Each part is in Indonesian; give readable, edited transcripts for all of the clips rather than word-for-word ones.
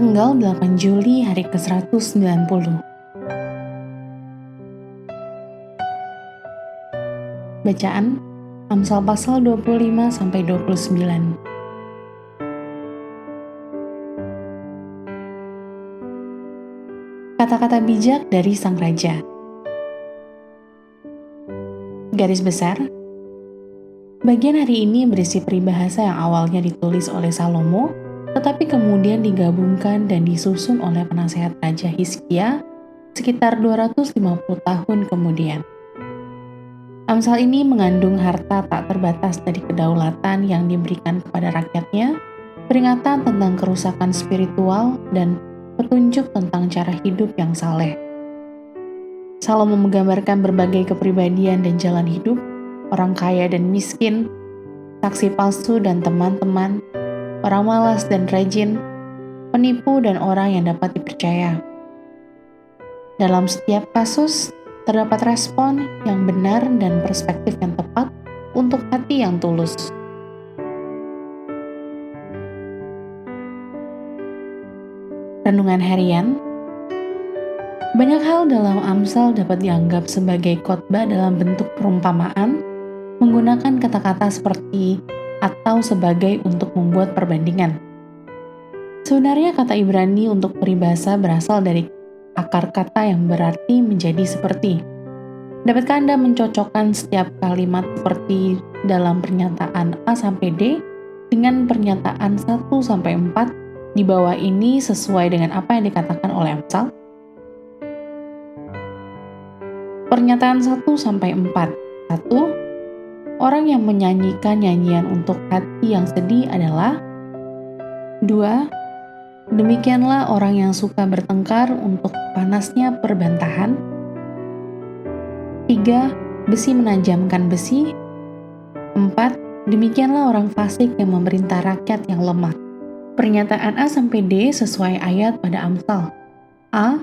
Tanggal 8 Juli hari ke-190. Bacaan Amsal pasal 25-29. Kata-kata bijak dari sang raja. Garis besar, bagian hari ini berisi peribahasa yang awalnya ditulis oleh Salomo, tetapi kemudian digabungkan dan disusun oleh penasehat Raja Hizkia sekitar 250 tahun kemudian. Amsal ini mengandung harta tak terbatas dari kedaulatan yang diberikan kepada rakyatnya, peringatan tentang kerusakan spiritual, dan petunjuk tentang cara hidup yang saleh. Salomo menggambarkan berbagai kepribadian dan jalan hidup, orang kaya dan miskin, saksi palsu dan teman-teman, orang malas dan rajin, penipu dan orang yang dapat dipercaya. Dalam setiap kasus, terdapat respon yang benar dan perspektif yang tepat untuk hati yang tulus. Renungan harian. Banyak hal dalam Amsal dapat dianggap sebagai khotbah dalam bentuk perumpamaan, menggunakan kata-kata seperti atau sebagai untuk membuat perbandingan. Sebenarnya kata Ibrani untuk peribahasa berasal dari akar kata yang berarti menjadi seperti. Dapatkah Anda mencocokkan setiap kalimat seperti dalam pernyataan A sampai D dengan pernyataan 1 sampai 4 di bawah ini sesuai dengan apa yang dikatakan oleh Amsal? Pernyataan 1 sampai 4. 1. Orang yang menyanyikan nyanyian untuk hati yang sedih adalah 2. Demikianlah orang yang suka bertengkar untuk panasnya perbantahan. 3. Besi menajamkan besi. 4. Demikianlah orang fasik yang memerintah rakyat yang lemah. Pernyataan A sampai D sesuai ayat pada Amsal. A.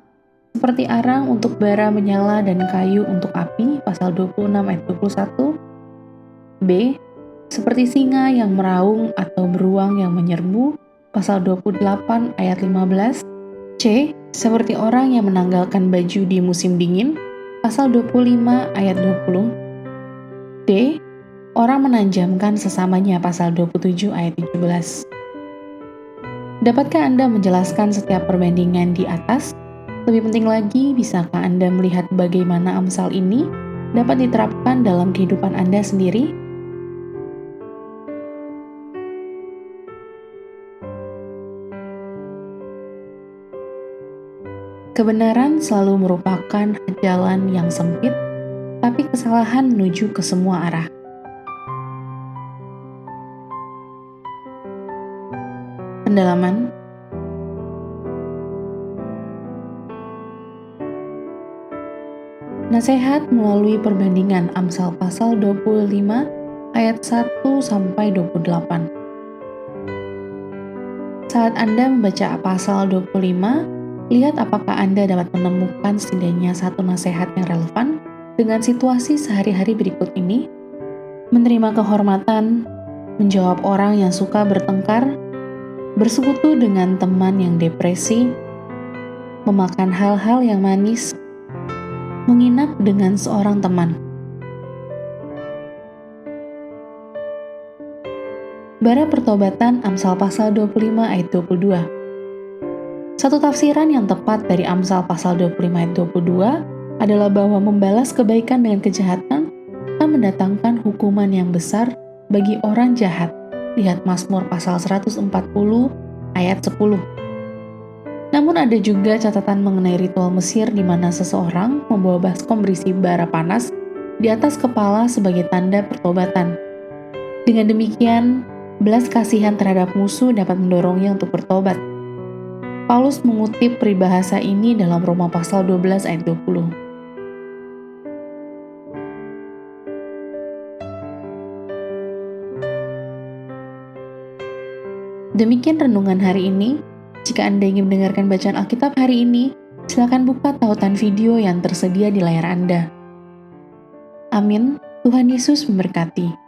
Seperti arang untuk bara menyala dan kayu untuk api, pasal 26 ayat 21. B. Seperti singa yang meraung atau beruang yang menyerbu, pasal 28 ayat 15. C. Seperti orang yang menanggalkan baju di musim dingin, pasal 25 ayat 20. D. Orang menajamkan sesamanya, pasal 27 ayat 17. Dapatkah Anda menjelaskan setiap perbandingan di atas? Lebih penting lagi, bisakah Anda melihat bagaimana Amsal ini dapat diterapkan dalam kehidupan Anda sendiri? Kebenaran selalu merupakan jalan yang sempit, tapi kesalahan menuju ke semua arah. Pendalaman. Nasihat melalui perbandingan Amsal pasal 25 ayat 1 sampai 28. Saat Anda membaca pasal 25, lihat apakah Anda dapat menemukan setidaknya satu nasihat yang relevan dengan situasi sehari-hari berikut ini. Menerima kehormatan, menjawab orang yang suka bertengkar, bersekutu dengan teman yang depresi, memakan hal-hal yang manis, menginap dengan seorang teman. Bara pertobatan Amsal pasal 25 ayat 22. Satu tafsiran yang tepat dari Amsal pasal 25 ayat 22 adalah bahwa membalas kebaikan dengan kejahatan akan mendatangkan hukuman yang besar bagi orang jahat. Lihat Mazmur pasal 140 ayat 10. Namun ada juga catatan mengenai ritual Mesir di mana seseorang membawa baskom berisi bara panas di atas kepala sebagai tanda pertobatan. Dengan demikian, belas kasihan terhadap musuh dapat mendorongnya untuk bertobat. Paulus mengutip peribahasa ini dalam Roma pasal 12 ayat 20. Demikian renungan hari ini. Jika Anda ingin mendengarkan bacaan Alkitab hari ini, silakan buka tautan video yang tersedia di layar Anda. Amin. Tuhan Yesus memberkati.